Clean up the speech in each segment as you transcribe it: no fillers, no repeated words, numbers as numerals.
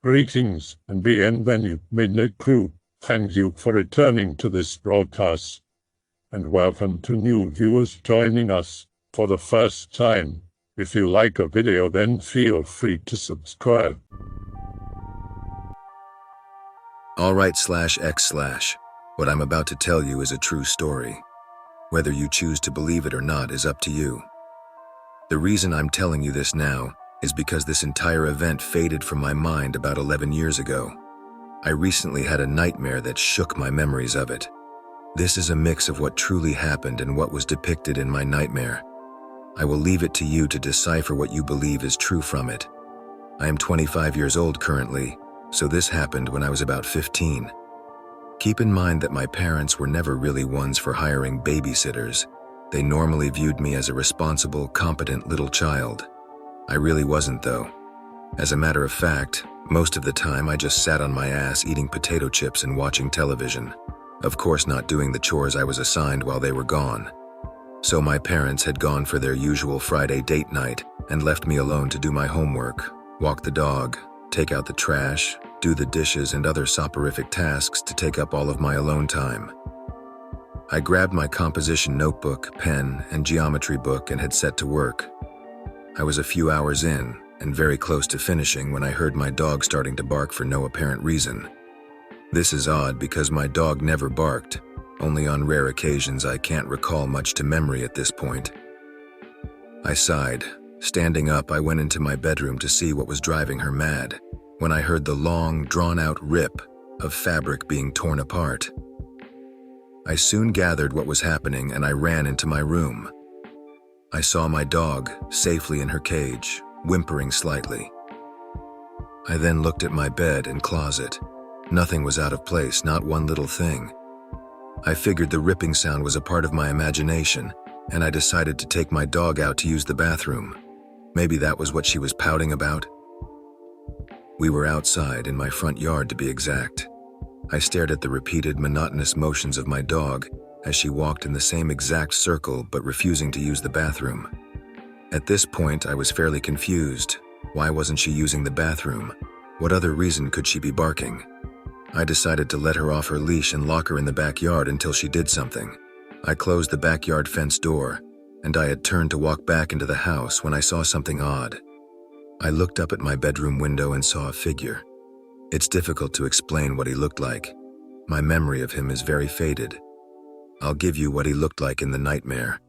Greetings and bienvenue, MITZU. Thank you for returning to this broadcast, and welcome to new viewers joining us for the first time. If you like a video, then feel free to subscribe. Alright/X/. What I'm about to tell you is a true story. Whether you choose to believe it or not is up to you. The reason I'm telling you this now is because this entire event faded from my mind about 11 years ago. I recently had a nightmare that shook my memories of it. This is a mix of what truly happened and what was depicted in my nightmare. I will leave it to you to decipher what you believe is true from it. I am 25 years old currently, so this happened when I was about 15. Keep in mind that my parents were never really ones for hiring babysitters. They normally viewed me as a responsible, competent little child. I really wasn't though. As a matter of fact, most of the time I just sat on my ass eating potato chips and watching television. Of course not doing the chores I was assigned while they were gone. So my parents had gone for their usual Friday date night and left me alone to do my homework, walk the dog, take out the trash, do the dishes and other soporific tasks to take up all of my alone time. I grabbed my composition notebook, pen, and geometry book and had set to work. I was a few hours in and very close to finishing when I heard my dog starting to bark for no apparent reason. This is odd because my dog never barked. Only on rare occasions I can't recall much to memory at this point. I sighed. Standing up, I went into my bedroom to see what was driving her mad, when I heard the long, drawn-out rip of fabric being torn apart. I soon gathered what was happening and I ran into my room. I saw my dog safely in her cage, whimpering slightly. I then looked at my bed and closet. Nothing was out of place, not one little thing. I figured the ripping sound was a part of my imagination, and I decided to take my dog out to use the bathroom. Maybe that was what she was pouting about. We were outside, in my front yard to be exact. I stared at the repeated, monotonous motions of my dog as she walked in the same exact circle but refusing to use the bathroom. At this point, I was fairly confused. Why wasn't she using the bathroom? What other reason could she be barking? I decided to let her off her leash and lock her in the backyard until she did something. I closed the backyard fence door, and I had turned to walk back into the house when I saw something odd. I looked up at my bedroom window and saw a figure. It's difficult to explain what he looked like. My memory of him is very faded. I'll give you what he looked like in the nightmare.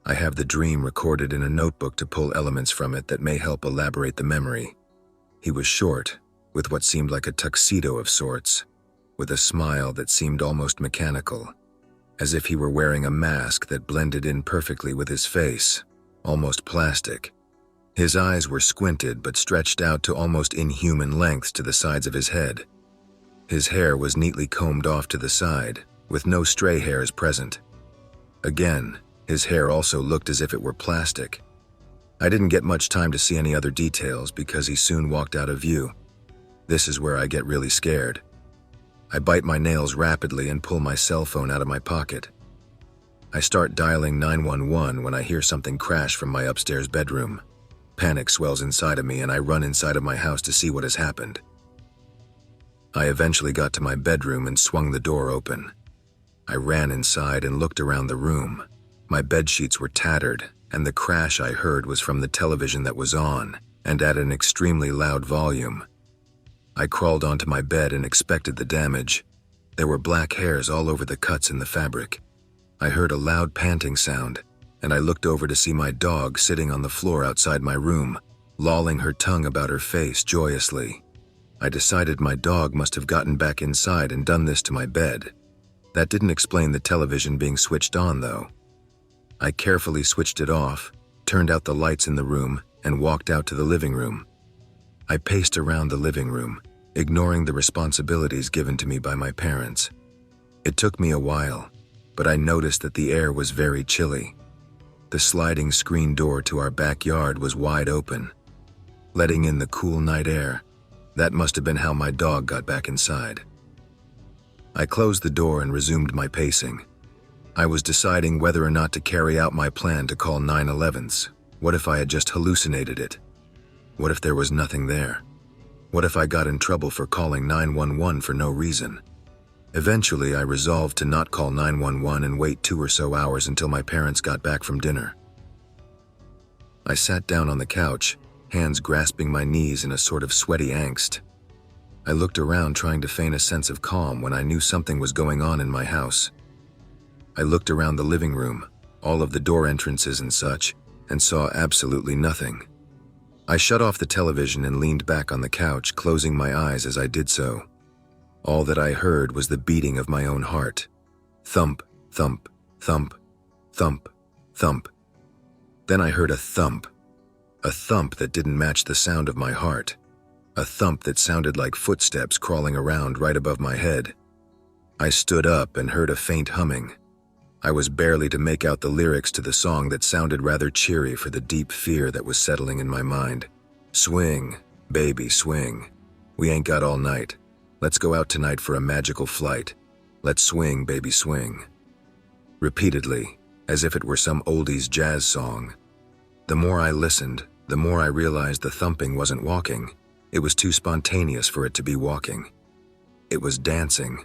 I have the dream recorded in a notebook to pull elements from it that may help elaborate the memory. He was short, with what seemed like a tuxedo of sorts, with a smile that seemed almost mechanical, as if he were wearing a mask that blended in perfectly with his face, almost plastic. His eyes were squinted but stretched out to almost inhuman lengths to the sides of his head. His hair was neatly combed off to the side, with no stray hairs present. Again, his hair also looked as if it were plastic. I didn't get much time to see any other details because he soon walked out of view. This is where I get really scared. I bite my nails rapidly and pull my cell phone out of my pocket. I start dialing 911 when I hear something crash from my upstairs bedroom. Panic swells inside of me and I run inside of my house to see what has happened. I eventually got to my bedroom and swung the door open. I ran inside and looked around the room. My bedsheets were tattered, and the crash I heard was from the television that was on, and at an extremely loud volume. I crawled onto my bed and inspected the damage. There were black hairs all over the cuts in the fabric. I heard a loud panting sound, and I looked over to see my dog sitting on the floor outside my room, lolling her tongue about her face joyously. I decided my dog must have gotten back inside and done this to my bed. That didn't explain the television being switched on, though. I carefully switched it off, turned out the lights in the room, and walked out to the living room. I paced around the living room, ignoring the responsibilities given to me by my parents. It took me a while, but I noticed that the air was very chilly. The sliding screen door to our backyard was wide open, letting in the cool night air. That must have been how my dog got back inside. I closed the door and resumed my pacing. I was deciding whether or not to carry out my plan to call 911s. What if I had just hallucinated it? What if there was nothing there? What if I got in trouble for calling 911 for no reason? Eventually, I resolved to not call 911 and wait 2 or so hours until my parents got back from dinner. I sat down on the couch, hands grasping my knees in a sort of sweaty angst. I looked around trying to feign a sense of calm when I knew something was going on in my house. I looked around the living room, all of the door entrances and such, and saw absolutely nothing. I shut off the television and leaned back on the couch, closing my eyes as I did so. All that I heard was the beating of my own heart. Thump, thump, thump, thump, thump. Then I heard a thump that didn't match the sound of my heart. A thump that sounded like footsteps crawling around right above my head. I stood up and heard a faint humming. I was barely to make out the lyrics to the song that sounded rather cheery for the deep fear that was settling in my mind. Swing, baby, swing. We ain't got all night. Let's go out tonight for a magical flight. Let's swing, baby, swing. Repeatedly, as if it were some oldies jazz song. The more I listened, the more I realized the thumping wasn't walking. It was too spontaneous for it to be walking. It was dancing.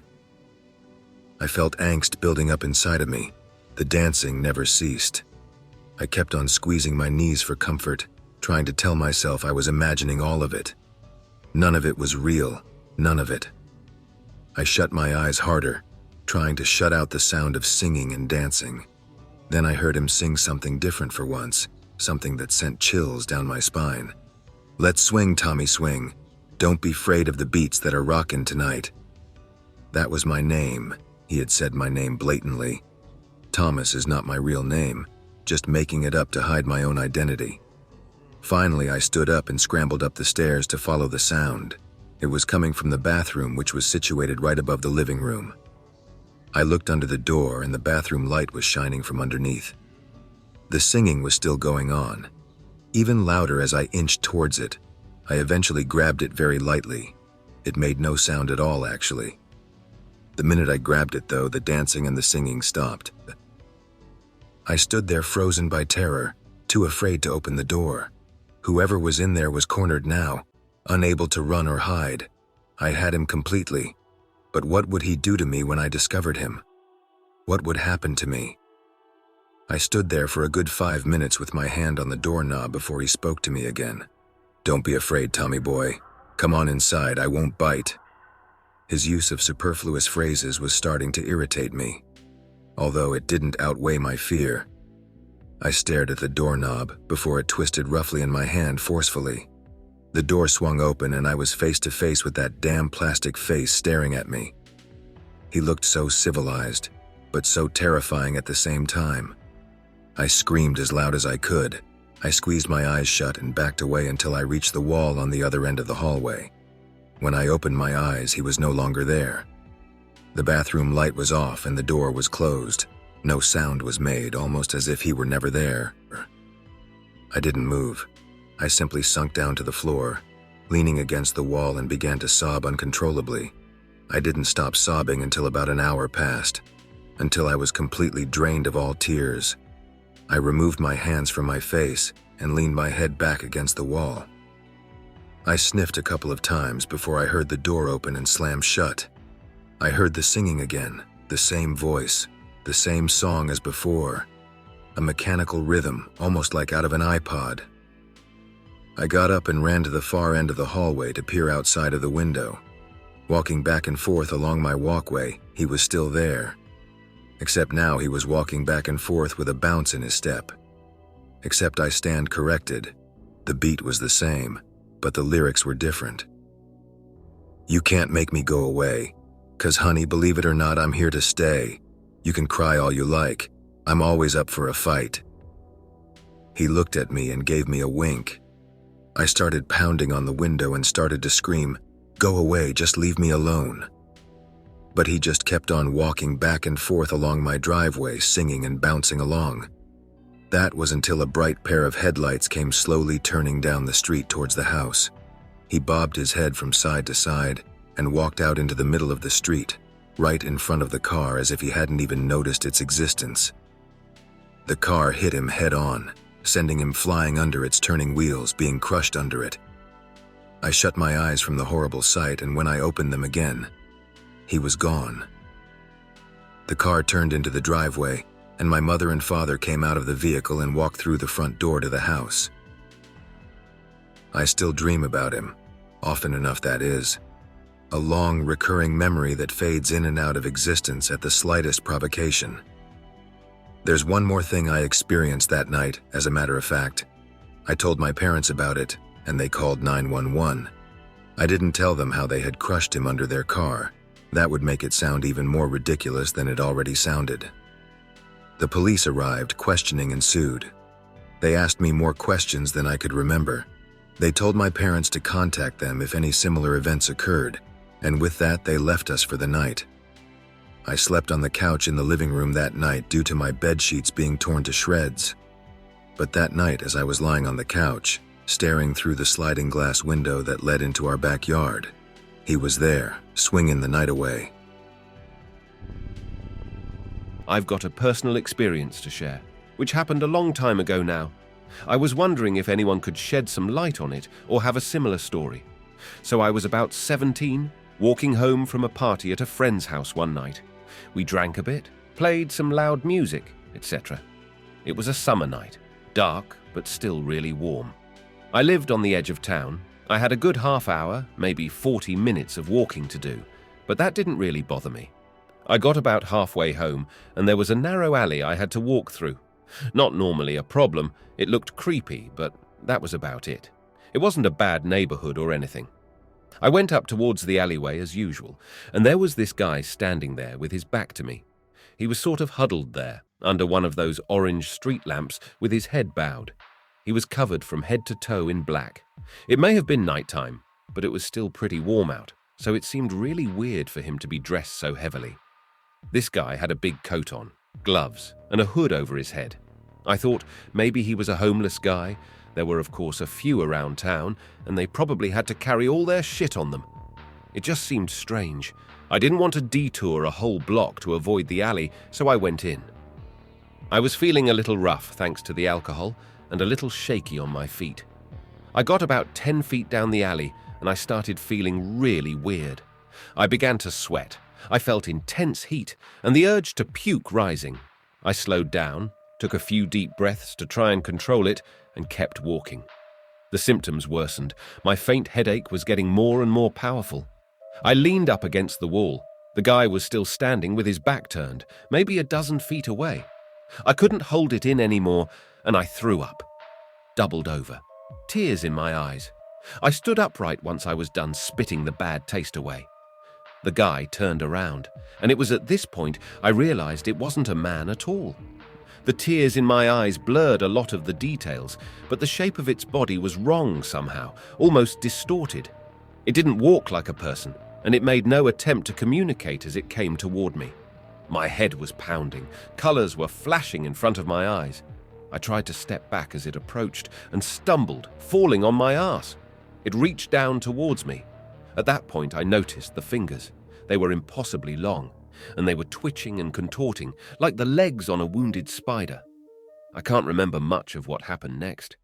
I felt angst building up inside of me. The dancing never ceased. I kept on squeezing my knees for comfort, trying to tell myself I was imagining all of it. None of it was real, none of it. I shut my eyes harder, trying to shut out the sound of singing and dancing. Then I heard him sing something different for once, something that sent chills down my spine. Let's swing, Tommy, swing. Don't be afraid of the beats that are rockin' tonight. That was my name. He had said my name blatantly. Thomas is not my real name, just making it up to hide my own identity. Finally, I stood up and scrambled up the stairs to follow the sound. It was coming from the bathroom, which was situated right above the living room. I looked under the door and the bathroom light was shining from underneath. The singing was still going on. Even louder as I inched towards it. I eventually grabbed it very lightly. It made no sound at all, actually. The minute I grabbed it, though, the dancing and the singing stopped. I stood there frozen by terror, too afraid to open the door. Whoever was in there was cornered now, unable to run or hide. I had him completely. But what would he do to me when I discovered him? What would happen to me? I stood there for a good 5 minutes with my hand on the doorknob before he spoke to me again. Don't be afraid, Tommy boy. Come on inside, I won't bite. His use of superfluous phrases was starting to irritate me, although it didn't outweigh my fear. I stared at the doorknob before it twisted roughly in my hand forcefully. The door swung open and I was face to face with that damn plastic face staring at me. He looked so civilized, but so terrifying at the same time. I screamed as loud as I could. I squeezed my eyes shut and backed away until I reached the wall on the other end of the hallway. When I opened my eyes, he was no longer there. The bathroom light was off and the door was closed. No sound was made, almost as if he were never there. I didn't move. I simply sunk down to the floor, leaning against the wall and began to sob uncontrollably. I didn't stop sobbing until about an hour passed, until I was completely drained of all tears. I removed my hands from my face and leaned my head back against the wall. I sniffed a couple of times before I heard the door open and slam shut. I heard the singing again, the same voice, the same song as before. A mechanical rhythm, almost like out of an iPod. I got up and ran to the far end of the hallway to peer outside of the window. Walking back and forth along my walkway, he was still there. Except now he was walking back and forth with a bounce in his step. Except I stand corrected. The beat was the same, but the lyrics were different. You can't make me go away, 'cause honey, believe it or not, I'm here to stay. You can cry all you like. I'm always up for a fight. He looked at me and gave me a wink. I started pounding on the window and started to scream, "Go away, just leave me alone." But he just kept on walking back and forth along my driveway, singing and bouncing along. That was until a bright pair of headlights came slowly turning down the street towards the house. He bobbed his head from side to side and walked out into the middle of the street, right in front of the car as if he hadn't even noticed its existence. The car hit him head on, sending him flying under its turning wheels, being crushed under it. I shut my eyes from the horrible sight, and when I opened them again, he was gone. The car turned into the driveway, and my mother and father came out of the vehicle and walked through the front door to the house. I still dream about him, often enough that is. A long, recurring memory that fades in and out of existence at the slightest provocation. There's one more thing I experienced that night, as a matter of fact. I told my parents about it, and they called 911. I didn't tell them how they had crushed him under their car. That would make it sound even more ridiculous than it already sounded. The police arrived, questioning ensued. They asked me more questions than I could remember. They told my parents to contact them if any similar events occurred, and with that they left us for the night. I slept on the couch in the living room that night due to my bed sheets being torn to shreds. But that night, as I was lying on the couch, staring through the sliding glass window that led into our backyard, he was there, swinging the night away. I've got a personal experience to share, which happened a long time ago now. I was wondering if anyone could shed some light on it or have a similar story. So I was about 17, walking home from a party at a friend's house one night. We drank a bit, played some loud music, etc. It was a summer night, dark but still really warm. I lived on the edge of town. I had a good half hour, maybe 40 minutes of walking to do, but that didn't really bother me. I got about halfway home, and there was a narrow alley I had to walk through. Not normally a problem, it looked creepy, but that was about it. It wasn't a bad neighborhood or anything. I went up towards the alleyway as usual, and there was this guy standing there with his back to me. He was sort of huddled there, under one of those orange street lamps with his head bowed. He was covered from head to toe in black. It may have been nighttime, but it was still pretty warm out, so it seemed really weird for him to be dressed so heavily. This guy had a big coat on, gloves, and a hood over his head. I thought maybe he was a homeless guy. There were, of course, a few around town, and they probably had to carry all their shit on them. It just seemed strange. I didn't want to detour a whole block to avoid the alley, so I went in. I was feeling a little rough thanks to the alcohol, and a little shaky on my feet. I got about 10 feet down the alley, and I started feeling really weird. I began to sweat. I felt intense heat, and the urge to puke rising. I slowed down, took a few deep breaths to try and control it, and kept walking. The symptoms worsened. My faint headache was getting more and more powerful. I leaned up against the wall. The guy was still standing with his back turned, maybe a dozen feet away. I couldn't hold it in anymore, and I threw up. Doubled over. Tears in my eyes. I stood upright once I was done spitting the bad taste away. The guy turned around, and it was at this point I realized it wasn't a man at all. The tears in my eyes blurred a lot of the details, but the shape of its body was wrong somehow, almost distorted. It didn't walk like a person, and it made no attempt to communicate as it came toward me. My head was pounding. Colors were flashing in front of my eyes. I tried to step back as it approached and stumbled, falling on my ass. It reached down towards me. At that point, I noticed the fingers. They were impossibly long, and they were twitching and contorting like the legs on a wounded spider. I can't remember much of what happened next.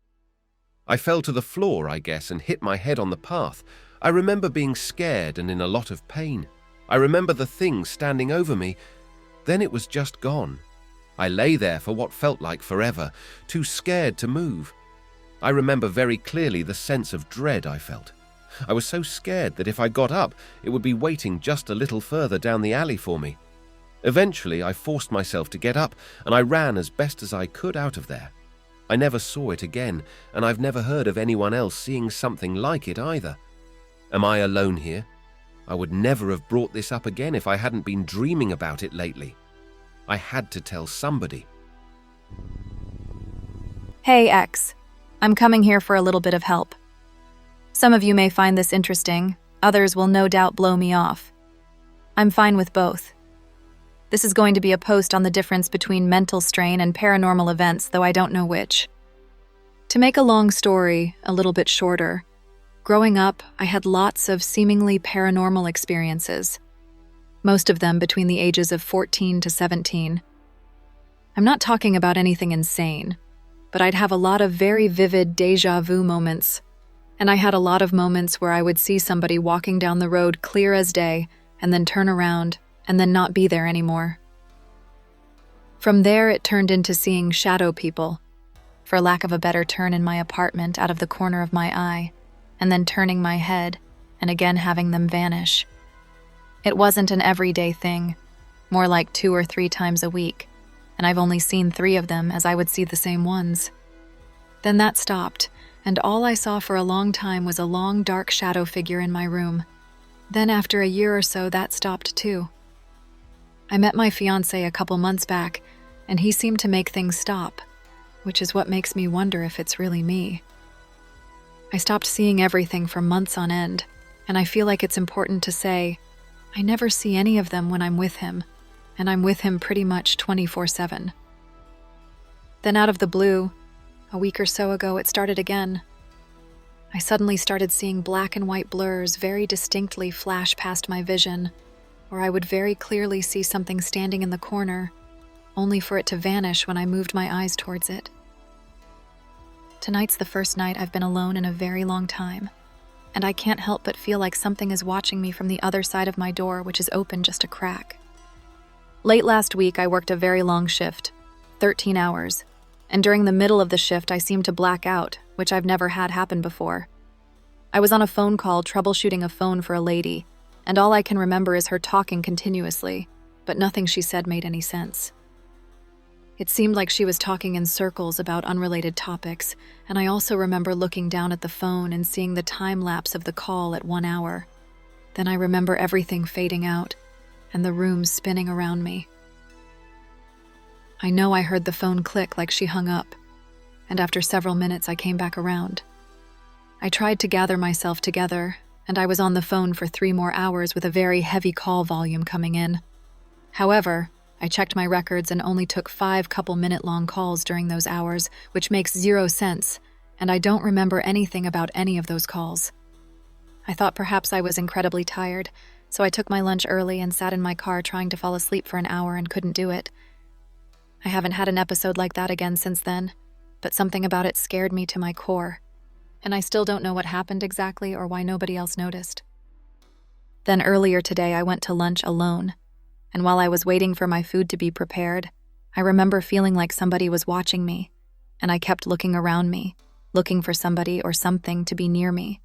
I fell to the floor, I guess, and hit my head on the path. I remember being scared and in a lot of pain. I remember the thing standing over me. Then it was just gone. I lay there for what felt like forever, too scared to move. I remember very clearly the sense of dread I felt. I was so scared that if I got up, it would be waiting just a little further down the alley for me. Eventually, I forced myself to get up, and I ran as best as I could out of there. I never saw it again, and I've never heard of anyone else seeing something like it either. Am I alone here? I would never have brought this up again if I hadn't been dreaming about it lately. I had to tell somebody. Hey, X. I'm coming here for a little bit of help. Some of you may find this interesting, others will no doubt blow me off. I'm fine with both. This is going to be a post on the difference between mental strain and paranormal events, though I don't know which. To make a long story a little bit shorter, growing up, I had lots of seemingly paranormal experiences, most of them between the ages of 14 to 17. I'm not talking about anything insane, but I'd have a lot of very vivid déjà vu moments. And I had a lot of moments where I would see somebody walking down the road clear as day, and then turn around, and then not be there anymore. From there, it turned into seeing shadow people, for lack of a better term, in my apartment out of the corner of my eye, and then turning my head, and again having them vanish. It wasn't an everyday thing, more like 2 or 3 times a week, and I've only seen 3 of them as I would see the same ones. Then that stopped, and all I saw for a long time was a long, dark shadow figure in my room. Then after a year or so, that stopped too. I met my fiancé a couple months back, and he seemed to make things stop, which is what makes me wonder if it's really me. I stopped seeing everything for months on end, and I feel like it's important to say, I never see any of them when I'm with him, and I'm with him pretty much 24/7. Then out of the blue, a week or so ago, it started again. I suddenly started seeing black and white blurs very distinctly flash past my vision, or I would very clearly see something standing in the corner, only for it to vanish when I moved my eyes towards it. Tonight's the first night I've been alone in a very long time, and I can't help but feel like something is watching me from the other side of my door, which is open just a crack. Late last week, I worked a very long shift, 13 hours, and during the middle of the shift, I seemed to black out, which I've never had happen before. I was on a phone call troubleshooting a phone for a lady, and all I can remember is her talking continuously, but nothing she said made any sense. It seemed like she was talking in circles about unrelated topics, and I also remember looking down at the phone and seeing the time lapse of the call at 1 hour. Then I remember everything fading out, and the room spinning around me. I know I heard the phone click like she hung up, and after several minutes I came back around. I tried to gather myself together, and I was on the phone for 3 more hours with a very heavy call volume coming in. However, I checked my records and only took 5 couple-minute-long calls during those hours, which makes 0 sense, and I don't remember anything about any of those calls. I thought perhaps I was incredibly tired, so I took my lunch early and sat in my car trying to fall asleep for an hour and couldn't do it. I haven't had an episode like that again since then, but something about it scared me to my core, and I still don't know what happened exactly or why nobody else noticed. Then earlier today I went to lunch alone, and while I was waiting for my food to be prepared, I remember feeling like somebody was watching me, and I kept looking around me, looking for somebody or something to be near me,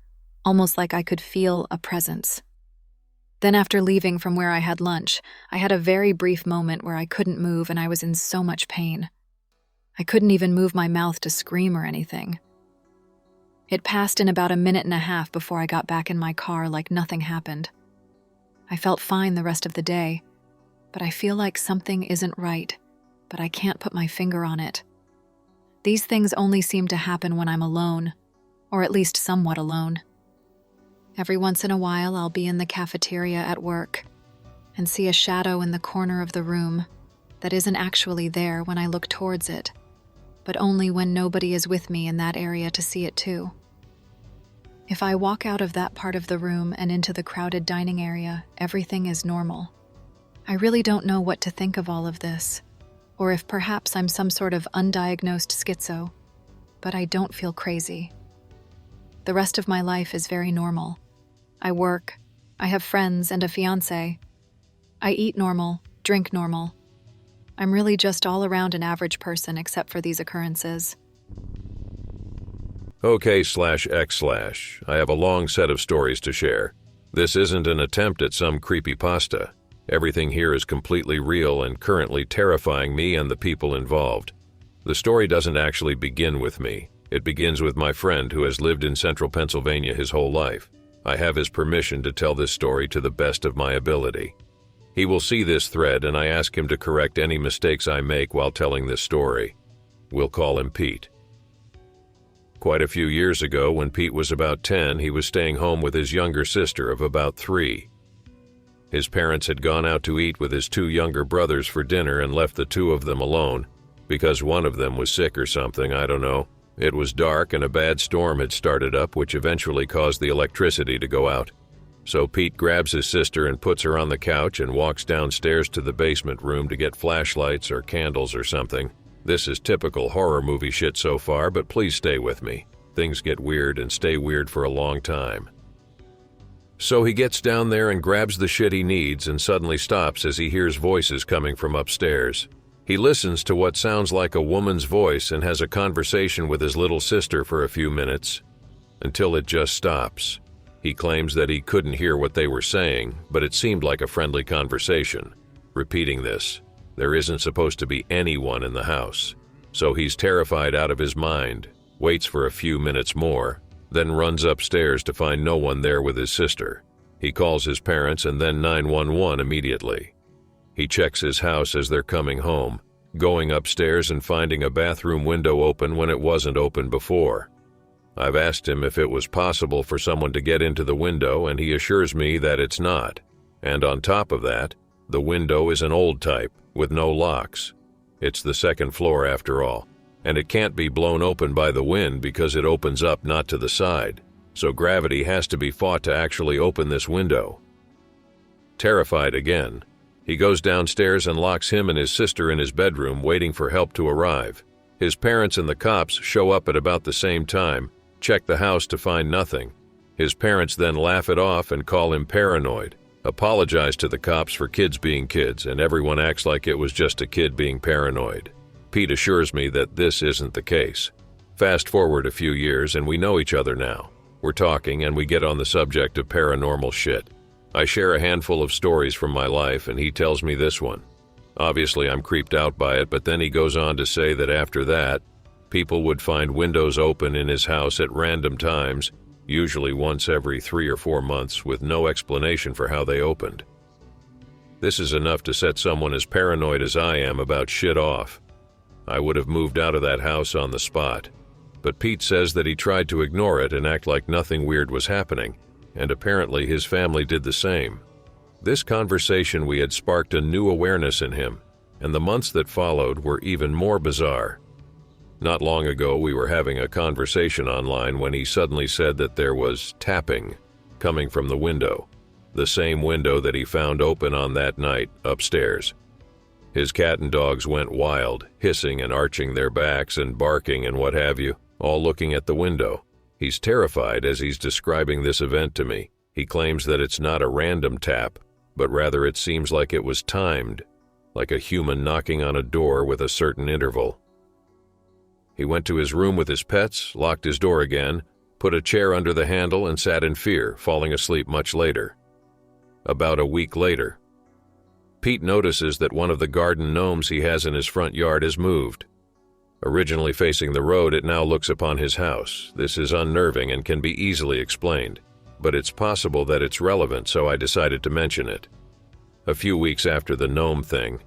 almost like I could feel a presence. Then after leaving from where I had lunch, I had a very brief moment where I couldn't move and I was in so much pain. I couldn't even move my mouth to scream or anything. It passed in about 1.5 minutes before I got back in my car like nothing happened. I felt fine the rest of the day, but I feel like something isn't right, but I can't put my finger on it. These things only seem to happen when I'm alone, or at least somewhat alone. Every once in a while, I'll be in the cafeteria at work and see a shadow in the corner of the room that isn't actually there when I look towards it, but only when nobody is with me in that area to see it too. If I walk out of that part of the room and into the crowded dining area, everything is normal. I really don't know what to think of all of this, or if perhaps I'm some sort of undiagnosed schizo, but I don't feel crazy. The rest of my life is very normal. I work, I have friends and a fiancé. I eat normal, drink normal. I'm really just all around an average person except for these occurrences. OK/X/. I have a long set of stories to share. This isn't an attempt at some creepypasta. Everything here is completely real and currently terrifying me and the people involved. The story doesn't actually begin with me. It begins with my friend who has lived in central Pennsylvania his whole life. I have his permission to tell this story to the best of my ability. He will see this thread and I ask him to correct any mistakes I make while telling this story. We'll call him Pete. Quite a few years ago, when Pete was about 10, he was staying home with his younger sister of about 3. His parents had gone out to eat with his 2 younger brothers for dinner and left the 2 of them alone, because one of them was sick or something, I don't know. It was dark and a bad storm had started up, which eventually caused the electricity to go out. So Pete grabs his sister and puts her on the couch and walks downstairs to the basement room to get flashlights or candles or something. This is typical horror movie shit so far, but please stay with me. things get weird and stay weird for a long time. So he gets down there and grabs the shit he needs and suddenly stops as he hears voices coming from upstairs. He listens to what sounds like a woman's voice and has a conversation with his little sister for a few minutes, until it just stops. He claims that he couldn't hear what they were saying, but it seemed like a friendly conversation. Repeating this, there isn't supposed to be anyone in the house. So he's terrified out of his mind, waits for a few minutes more, then runs upstairs to find no one there with his sister. He calls his parents and then 911 immediately. He checks his house as they're coming home, going upstairs and finding a bathroom window open when it wasn't open before. I've asked him if it was possible for someone to get into the window, and he assures me that it's not. And on top of that, the window is an old type, with no locks. It's the second floor after all, and it can't be blown open by the wind because it opens up not to the side, so gravity has to be fought to actually open this window. Terrified again, he goes downstairs and locks him and his sister in his bedroom, waiting for help to arrive. His parents and the cops show up at about the same time, check the house to find nothing. His parents then laugh it off and call him paranoid, apologize to the cops for kids being kids, and everyone acts like it was just a kid being paranoid. Pete assures me that this isn't the case. Fast forward a few years and we know each other now. We're talking and we get on the subject of paranormal shit. I share a handful of stories from my life and he tells me this one. Obviously I'm creeped out by it, but then he goes on to say that after that, people would find windows open in his house at random times, usually once every 3 or 4 months, with no explanation for how they opened. This is enough to set someone as paranoid as I am about shit off. I would have moved out of that house on the spot. But Pete says that he tried to ignore it and act like nothing weird was happening, and apparently his family did the same. This conversation we had sparked a new awareness in him, and the months that followed were even more bizarre. Not long ago, we were having a conversation online when he suddenly said that there was tapping coming from the window, the same window that he found open on that night upstairs. His cat and dogs went wild, hissing and arching their backs and barking and what have you, all looking at the window. He's terrified as he's describing this event to me. He claims that it's not a random tap, but rather it seems like it was timed, like a human knocking on a door with a certain interval. He went to his room with his pets, locked his door again, put a chair under the handle and sat in fear, falling asleep much later. About a week later, Pete notices that one of the garden gnomes he has in his front yard is moved. Originally facing the road, it now looks upon his house. This is unnerving and can be easily explained, but it's possible that it's relevant, so I decided to mention it. A few weeks after the gnome thing,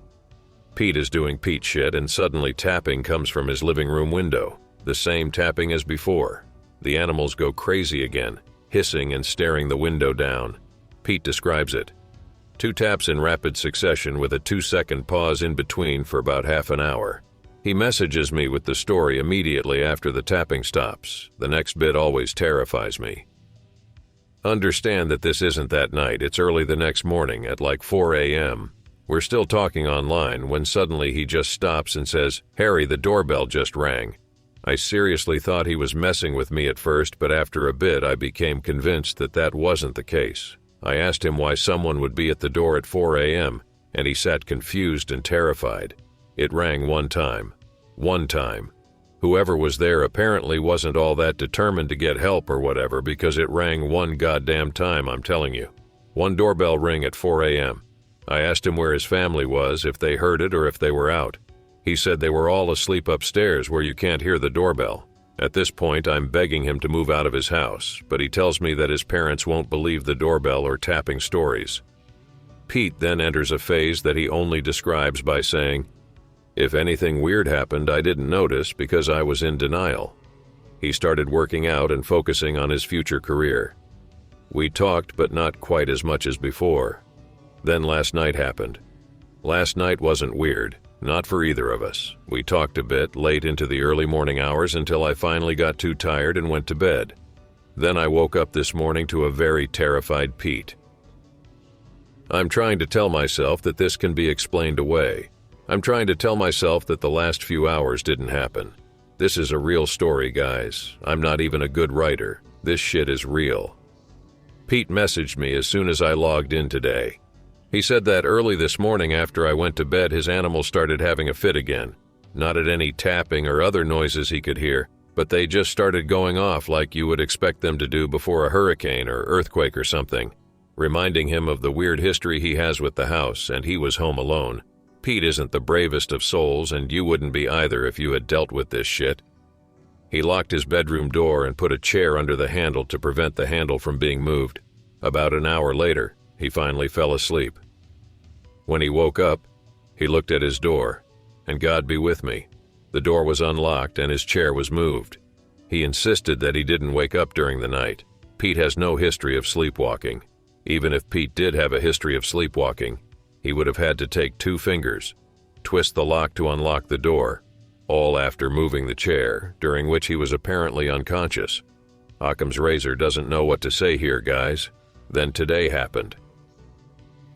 Pete is doing Pete shit and suddenly tapping comes from his living room window, the same tapping as before. The animals go crazy again, hissing and staring the window down. Pete describes it. 2 taps in rapid succession with a 2-second pause in between for about half an hour. He messages me with the story immediately after the tapping stops. The next bit always terrifies me. Understand that this isn't that night, it's early the next morning at like 4 a.m. We're still talking online when suddenly he just stops and says, "Harry, the doorbell just rang." I seriously thought he was messing with me at first, but after a bit I became convinced that that wasn't the case. I asked him why someone would be at the door at 4 a.m., and he sat confused and terrified. It rang one time. One time. Whoever was there apparently wasn't all that determined to get help or whatever, because it rang one goddamn time, I'm telling you. One doorbell ring at 4 a.m. I asked him where his family was, if they heard it or if they were out. He said they were all asleep upstairs where you can't hear the doorbell. At this point, I'm begging him to move out of his house, but he tells me that his parents won't believe the doorbell or tapping stories. Pete then enters a phase that he only describes by saying, "If anything weird happened, I didn't notice because I was in denial." He started working out and focusing on his future career. We talked, but not quite as much as before. Then last night happened. Last night wasn't weird, not for either of us. We talked a bit late into the early morning hours until I finally got too tired and went to bed. Then I woke up this morning to a very terrified Pete. I'm trying to tell myself that this can be explained away. I'm trying to tell myself that the last few hours didn't happen. This is a real story, guys. I'm not even a good writer. This shit is real. Pete messaged me as soon as I logged in today. He said that early this morning after I went to bed, his animals started having a fit again. Not at any tapping or other noises he could hear, but they just started going off like you would expect them to do before a hurricane or earthquake or something, reminding him of the weird history he has with the house, and he was home alone. Pete isn't the bravest of souls, and you wouldn't be either if you had dealt with this shit. He locked his bedroom door and put a chair under the handle to prevent the handle from being moved. About an hour later, he finally fell asleep. When he woke up, he looked at his door, and God be with me, the door was unlocked and his chair was moved. He insisted that he didn't wake up during the night. Pete has no history of sleepwalking. Even if Pete did have a history of sleepwalking, he would have had to take 2 fingers, twist the lock to unlock the door, all after moving the chair, during which he was apparently unconscious. Occam's razor doesn't know what to say here, guys. Then today happened.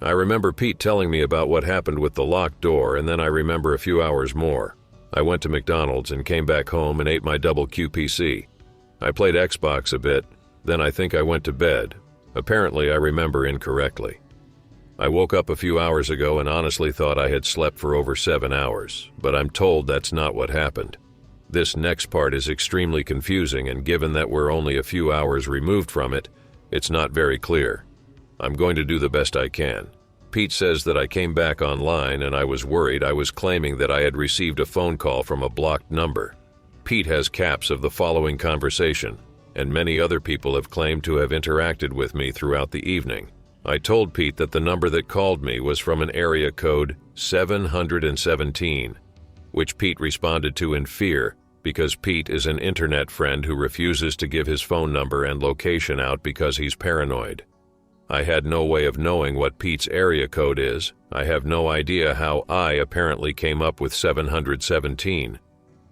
I remember Pete telling me about what happened with the locked door, and then I remember a few hours more. I went to McDonald's and came back home and ate my double QPC. I played Xbox a bit, then I think I went to bed. Apparently I remember incorrectly. I woke up a few hours ago and honestly thought I had slept for over 7 hours, but I'm told that's not what happened. This next part is extremely confusing, and given that we're only a few hours removed from it, it's not very clear. I'm going to do the best I can. Pete says that I came back online and I was worried. I was claiming that I had received a phone call from a blocked number. Pete has caps of the following conversation, and many other people have claimed to have interacted with me throughout the evening. I told Pete that the number that called me was from an area code 717, which Pete responded to in fear because Pete is an internet friend who refuses to give his phone number and location out because he's paranoid. I had no way of knowing what Pete's area code is. I have no idea how I apparently came up with 717.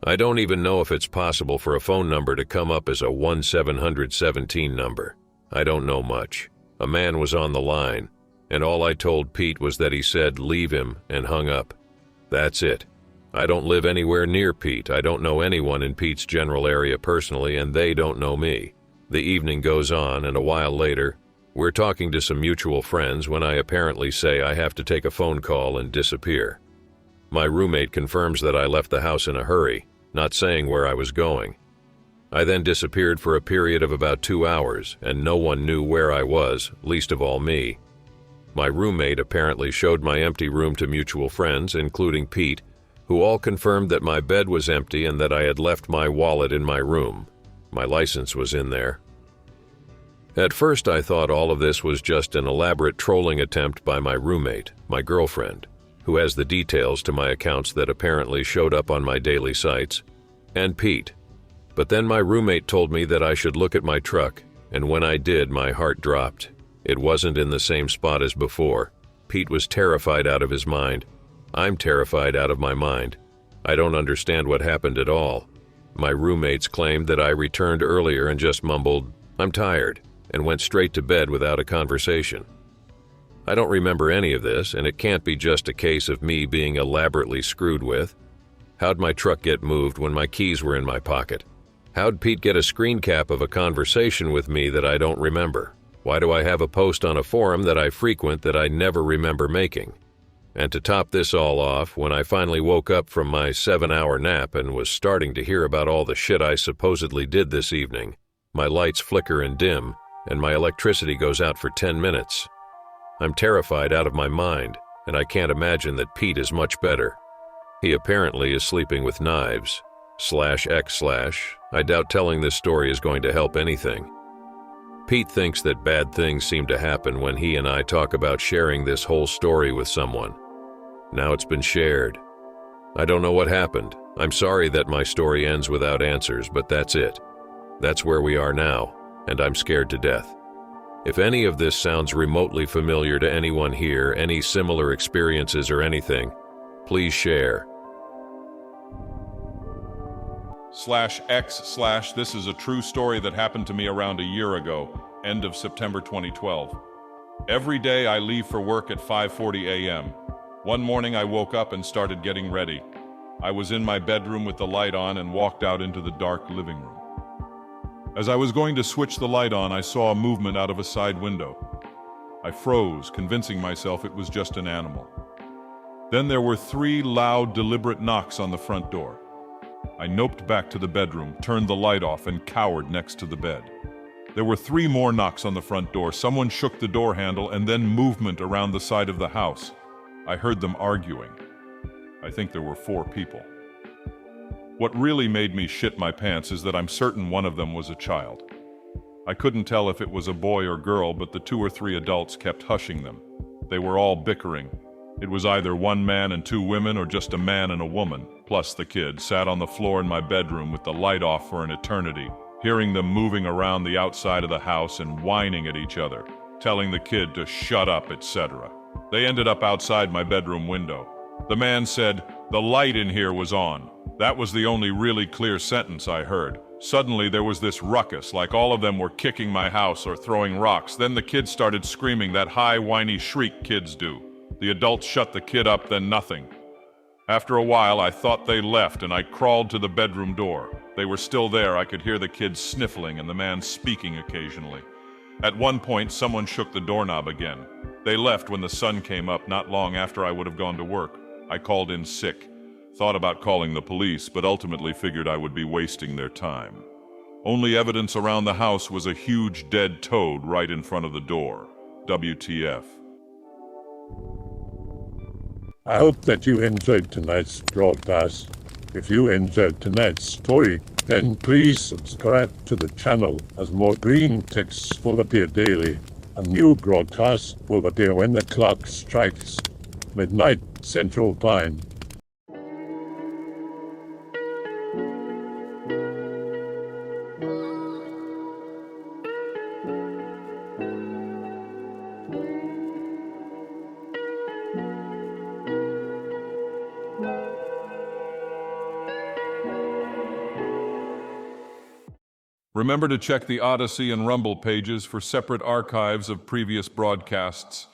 I don't even know if it's possible for a phone number to come up as a 1717 number. I don't know much. A man was on the line, and all I told Pete was that he said leave him and hung up. That's it. I don't live anywhere near Pete. I don't know anyone in Pete's general area personally, and they don't know me. The evening goes on, and a while later, we're talking to some mutual friends when I apparently say I have to take a phone call and disappear. My roommate confirms that I left the house in a hurry, not saying where I was going. I then disappeared for a period of about 2 hours, and no one knew where I was, least of all me. My roommate apparently showed my empty room to mutual friends, including Pete, who all confirmed that my bed was empty and that I had left my wallet in my room. My license was in there. At first, I thought all of this was just an elaborate trolling attempt by my roommate, my girlfriend, who has the details to my accounts that apparently showed up on my daily sites, and Pete. But then my roommate told me that I should look at my truck, and when I did, my heart dropped. It wasn't in the same spot as before. Pete was terrified out of his mind. I'm terrified out of my mind. I don't understand what happened at all. My roommates claimed that I returned earlier and just mumbled, "I'm tired," and went straight to bed without a conversation. I don't remember any of this, and it can't be just a case of me being elaborately screwed with. How'd my truck get moved when my keys were in my pocket? How'd Pete get a screen cap of a conversation with me that I don't remember? Why do I have a post on a forum that I frequent that I never remember making? And to top this all off, when I finally woke up from my 7-hour nap and was starting to hear about all the shit I supposedly did this evening, my lights flicker and dim, and my electricity goes out for 10 minutes. I'm terrified out of my mind, and I can't imagine that Pete is much better. He apparently is sleeping with knives. /x/. I doubt telling this story is going to help anything. Pete thinks that bad things seem to happen when he and I talk about sharing this whole story with someone. Now it's been shared. I don't know what happened. I'm sorry that my story ends without answers, but that's it. That's where we are now, and I'm scared to death. If any of this sounds remotely familiar to anyone here, any similar experiences or anything, please share. /x/. This is a true story that happened to me around a year ago, end of September 2012. Every day I leave for work at 5:40 a.m. One morning I woke up and started getting ready. I was in my bedroom with the light on and walked out into the dark living room. As I was going to switch the light on, I saw a movement out of a side window. I froze, convincing myself it was just an animal. Then there were 3 loud, deliberate knocks on the front door. I noped back to the bedroom, turned the light off, and cowered next to the bed. There were 3 more knocks on the front door. Someone shook the door handle, and then movement around the side of the house. I heard them arguing. I think there were 4 people. What really made me shit my pants is that I'm certain one of them was a child. I couldn't tell if it was a boy or girl, but the 2 or 3 adults kept hushing them. They were all bickering. It was either one man and 2 women or just a man and a woman, plus the kid, sat on the floor in my bedroom with the light off for an eternity, hearing them moving around the outside of the house and whining at each other, telling the kid to shut up, etc. They ended up outside my bedroom window. The man said, "The light in here was on." That was the only really clear sentence I heard. Suddenly there was this ruckus, like all of them were kicking my house or throwing rocks. Then the kid started screaming, that high, whiny shriek kids do. The adults shut the kid up, then nothing. After a while, I thought they left, and I crawled to the bedroom door. They were still there. I could hear the kids sniffling and the man speaking occasionally. At one point, someone shook the doorknob again. They left when the sun came up, not long after I would have gone to work. I called in sick. Thought about calling the police, but ultimately figured I would be wasting their time. Only evidence around the house was a huge dead toad right in front of the door. WTF. I hope that you enjoyed tonight's broadcast. If you enjoyed tonight's story, then please subscribe to the channel, as more green texts will appear daily. A new broadcast will appear when the clock strikes midnight Central Time. Remember to check the Odyssey and Rumble pages for separate archives of previous broadcasts.